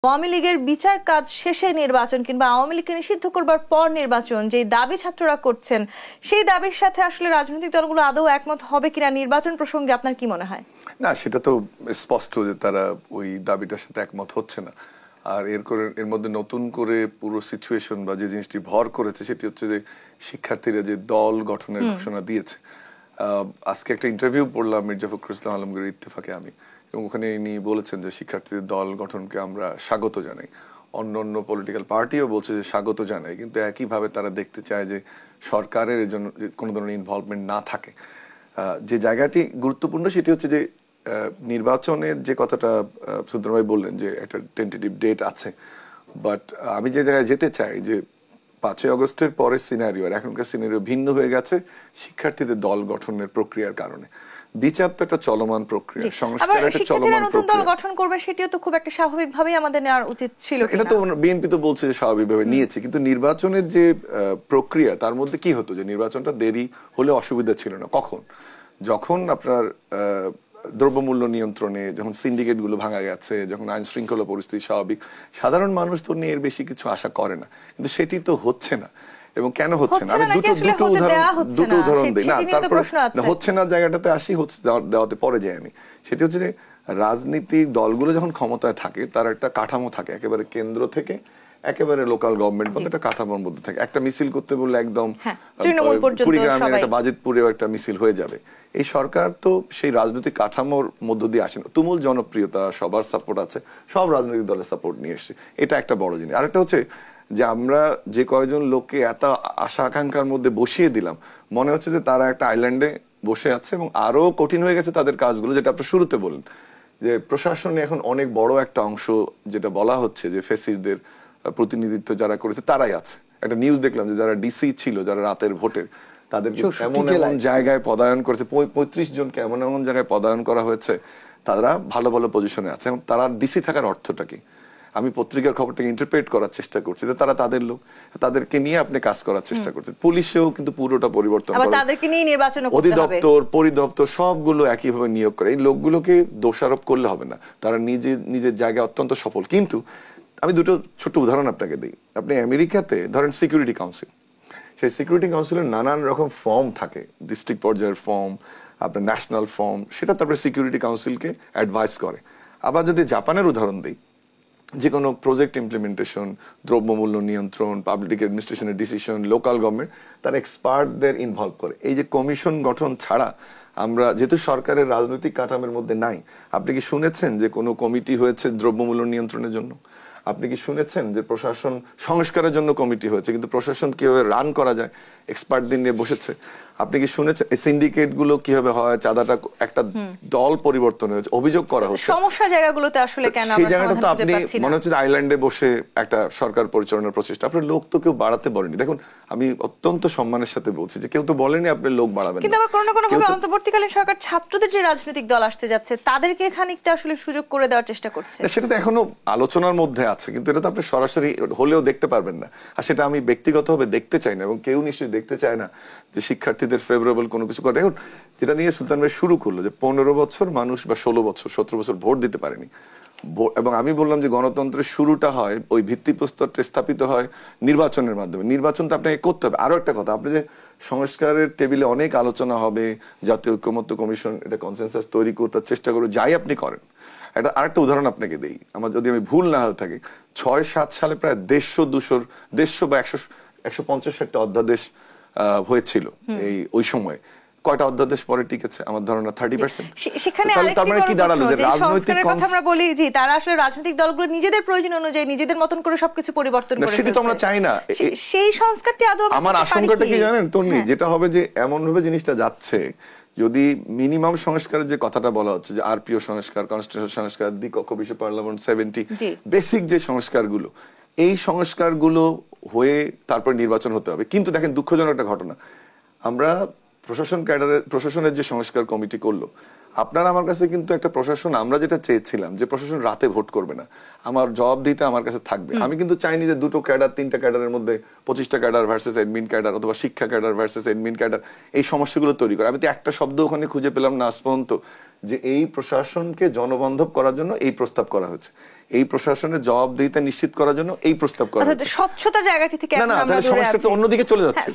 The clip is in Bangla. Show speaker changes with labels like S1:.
S1: আওয়ামী লীগের বিচার কাজ শেষে নির্বাচন কিংবা আওয়ামী লীগকে নিষিদ্ধ করবার পর নির্বাচন, যে দাবি ছাত্ররা করছেন সেই দাবির সাথে আসলে রাজনৈতিক দলগুলো আদৌ একমত হবে কিনা নির্বাচন প্রসঙ্গে আপনার কি মনে হয়?
S2: না, সেটা তো স্পষ্ট যে তারা ওই দাবিটার সাথে একমত হচ্ছে না। আর এর মধ্যে নতুন করে পুরো সিচুয়েশন বা যে জিনিসটি ভর করেছে সেটি হচ্ছে যে শিক্ষার্থীরা যে দল গঠনের ঘোষণা দিয়েছে। আজকে একটা ইন্টারভিউ পড়লাম মির্জা ফখরুল ইসলাম আলমগীর ইত্তেফাকে আমি, এবং ওখানে ইনি বলেছেন যে শিক্ষার্থীদের দল গঠনকে আমরা স্বাগত জানাই। অন্য অন্য পলিটিক্যাল পার্টিও বলছে যে স্বাগত জানাই, কিন্তু একইভাবে তারা দেখতে চায় যে সরকারের এর জন্য কোনো ধরনের ইনভলভমেন্ট না থাকে। যে জায়গাটি গুরুত্বপূর্ণ সেটি হচ্ছে যে নির্বাচনের যে কথাটা সুন্দর ভাই বললেন যে একটা টেন্টেটিভ ডেট আছে, বাট আমি যে জায়গায় যেতে চাই যে 5ই আগস্টের পরের সিনারিও আর এখনকার সিনারিও ভিন্ন হয়ে গেছে শিক্ষার্থীদের দল গঠনের প্রক্রিয়ার কারণে। বিচার তো একটা চলমান প্রক্রিয়া, সংস্কার একটা চলমান
S1: নতুন দল গঠন করবে সেটিও তো খুব একটা স্বাভাবিকভাবেই আমাদের নেওয়ার উচিত ছিল।
S2: এটা তো বিএনপি তো বলছে যে স্বাভাবিকভাবে নিয়েছে, কিন্তু নির্বাচনের যে প্রক্রিয়া তার মধ্যে কি হতো যে নির্বাচনটা দেরি হলে অসুবিধা ছিল না। কখন? যখন আপনার দ্রব্যমূল্য নিয়ন্ত্রণে, যখন সিন্ডিকেট গুলো ভাঙা গেছে, যখন আইন শৃঙ্খলা পরিস্থিতি স্বাভাবিক, সাধারণ মানুষ তো নিয়ে এর বেশি কিছু আশা করে না, কিন্তু সেটি তো হচ্ছে না। এবং কেন হচ্ছে না আমি দুটো উদাহরণ দিই। না, তারপরে হচ্ছে না জায়গাটাতে আসি, হচ্ছে দেওয়াতে পরে যাই আমি। সেটি হচ্ছে যে রাজনীতিক দলগুলো যখন ক্ষমতায় থাকে তার একটা কাঠামো থাকে, একেবারে কেন্দ্র থেকে একেবারে লোকাল গভর্নমেন্ট পর্যন্ত একটা কাঠামোর মধ্যে থাকে। একটা মিছিল করতে বললে একদম কুড়িগ্রামের একটা বাজিতপুরেও একটা মিছিল হয়ে যাবে। এই সরকার তো সেই রাজনৈতিক কাঠামোর মধ্য দিয়ে আসে না। তুমুল জনপ্রিয়তা, সবার সাপোর্ট আছে, সব রাজনৈতিক দলের সাপোর্ট নিয়ে এসছে, এটা একটা বড় জিনিস। আরেকটা হচ্ছে যে আমরা যে কয়েকজন লোককে এত আশা আকাঙ্ক্ষার মধ্যে বসিয়ে দিলাম, মনে হচ্ছে যে তারা একটা আইল্যান্ডে বসে আছে এবং আরো কঠিন হয়ে গেছে তাদের কাজগুলো, যেটা আপনি শুরুতে বললেন যে প্রশাসনে এখন অনেক বড় একটা অংশ, যেটা বলা হচ্ছে যে ফেসিসদের প্রতিনিধিত্ব যারা করেছে তারাই আছে। একটা নিউজ দেখলাম যে যারা ডিসি ছিল, যারা রাতের ভোটের, তাদেরকে এমন এমন জায়গায় পদায়ন করেছে, 35 জনকে এমন এমন জায়গায় পদায়ন করা হয়েছে, তারা ভালো ভালো পজিশনে আছে। এবং তারা ডিসি থাকার অর্থটা কি? আমি পত্রিকার খবরটাকে ইন্টারপ্রেট করার চেষ্টা করছি যে তারা তাদের লোক, তাদেরকে নিয়ে আপনি কাজ করার চেষ্টা করছেন। পুলিশেও কিন্তু পুরোটা পরিবর্তন করে, অধিদপ্তর, পরিদপ্তর সবগুলো একইভাবে নিয়োগ করে। এই লোকগুলোকে দোষারোপ করলে হবে না, তারা নিজের জায়গায় অত্যন্ত সফল। কিন্তু আমি দুটো ছোট উদাহরণ আপনাকে দিই। আপনি আমেরিকাতে ধরেন সিকিউরিটি কাউন্সিল, সেই সিকিউরিটি কাউন্সিলের নানান রকম ফর্ম থাকে, ডিস্ট্রিক্ট পর্যায়ের ফর্ম, আপনার ন্যাশনাল ফর্ম, সেটা তারপরে সিকিউরিটি কাউন্সিলকে অ্যাডভাইস করে। আবার যদি জাপানের উদাহরণ দিই, যে কোনো প্রজেক্ট ইমপ্লিমেন্টেশন, দ্রব্যমূল্য নিয়ন্ত্রণ, পাবলিক অ্যাডমিনিস্ট্রেশনের ডিসিশন, লোকাল গভর্নমেন্ট, তারা এক্সপার্টদের ইনভলভ করে। এই যে কমিশন গঠন ছাড়া আমরা যেহেতু সরকারের রাজনৈতিক কাঠামোর মধ্যে নাই, আপনি কি শুনেছেন যে কোনো কমিটি হয়েছে দ্রব্যমূল্য নিয়ন্ত্রণের জন্য? আপনি কি শুনেছেন যে প্রশাসন সংস্কারের জন্য কমিটি হয়েছে, কিন্তু প্রশাসন কিভাবে রান করা যায় এক্সপার্টদের নিয়ে বসেছে? আপনি কি শুনেছেন এই সিন্ডিকেট গুলো কিভাবে হয়, চাঁদাটা একটা দল পরিবর্তন হয়েছে, অভিযোগ করা হচ্ছে
S1: সমস্যা জায়গাগুলোতে আসলে কেন
S2: সেই জায়গাটা তো আপনি মনে হচ্ছে আইল্যান্ডে বসে একটা সরকার পরিচালনার প্রচেষ্টা। আপনার লোক তো কেউ বাড়াতে বলেনি। দেখুন, আমি অত্যন্ত সম্মানের সাথে বলছি যে কেউ তো বলেনি আপনার লোক বাড়াবেন,
S1: কিন্তু আবার কোনো না কোনো ভাবে অন্তর্বর্তীকালীন সরকার ছাত্রদের যে রাজনৈতিক দল আসতে যাচ্ছে তাদেরকে খানিকটা আসলে সুযোগ করে দেওয়ার চেষ্টা করছে।
S2: সেটা তো এখনো আলোচনার মধ্যে আছে, কিন্তু এটা তো আপনি সরাসরি হলেও দেখতে পারবেন না। আর সেটা আমি ব্যক্তিগতভাবে দেখতে চাই না, এবং কেউ নিশ্চয়ই দেখতে চায় না যে শিক্ষার্থীদের ফেভারেবল কোনো কিছু করে। দেখুন, যেটা নিয়ে সুলতান ভাই শুরু করলো যে 15 বছর মানুষ বা 16 বছর 17 বছর ভোট দিতে পারেনি, এবং আমি বললাম যে গণতন্ত্রের শুরুটা হয়, ওই ভিত্তিপ্রস্তরটা স্থাপিত হয় নির্বাচনের মাধ্যমে। নির্বাচন তো আপনাকে করতে হবে। আরো একটা কথা, আপনি যে সংস্কারের টেবিলে অনেক আলোচনা হবে, জাতীয় ঐক্যমত্য কমিশন এটা কনসেনসাস তৈরি করতে চেষ্টা করবে, যাই আপনি করেন। এটা আরেকটা উদাহরণ আপনাকে দেই, আমার যদি আমি ভুল না হয়ে থাকি, 6-7 সালে প্রায় 150 বা 150 একটা অধ্যাদেশ হয়েছিল ওই সময়। কয়টা অধ্যাদেশ পরে টিকেছে? আমার ধারণা 30%।
S1: সেখানে
S2: তার মানে কি দাঁড়ালো যে রাজনৈতিক
S1: কথা আমরা বলি যে তারা আসলে রাজনৈতিক দলগুলো নিজেদের প্রয়োজন অনুযায়ী নিজেদের মতন করে সবকিছু পরিবর্তন করে,
S2: সেটা তো আমরা চাই না।
S1: সেই সংস্কারটি আদৌ
S2: আমার আশঙ্কাটা কি জানেন তন্নি, যেটা হবে যে এমন ভাবে জিনিসটা যাচ্ছে, যদি মিনিমাম সংস্কারের যে কথাটা বলা হচ্ছে যে আরপিও সংস্কার, কনস্টিটিউশন সংস্কার, দ্বিকক্ষ বিশিষ্ট পার্লামেন্ট 70, বেসিক যে সংস্কারগুলো, এই সংস্কারগুলো হয়ে তারপর নির্বাচন হতে হবে। কিন্তু দেখেন, দুঃখজনক একটা ঘটনা, আমরা প্রশাসনের যে সংস্কার কমিটি করলো, আপনার আমার কাছে কিন্তু একটা প্রশাসন, আমরা যেটা চেয়েছিলাম যে প্রশাসন রাতে ভোট করবে না, আমার জবাবদিহিতা আমার কাছে থাকবে। আমি কিন্তু চাইনি যে 2টো ক্যাডার 3টা ক্যাডারের মধ্যে 25টা ক্যাডার ভার্সেস অ্যাডমিন ক্যাডার অথবা শিক্ষা ক্যাডার ভার্সেস অ্যাডমিন ক্যাডার এই সমস্যাগুলো তৈরি করে। আমি তো একটা শব্দ ওখানে খুঁজে পেলাম না আজ পর্যন্ত যে এই প্রশাসনকে জনবান্ধব করার জন্য এই প্রস্তাব করা হয়েছে, এই প্রশাসনের জবাবদিহিতা নিশ্চিত করার জন্য এই প্রস্তাব করা হয়েছে।
S1: স্বচ্ছতার জায়গাটি থেকে
S2: না না, তাহলে সমস্যাটা তো অন্যদিকে চলে যাচ্ছে।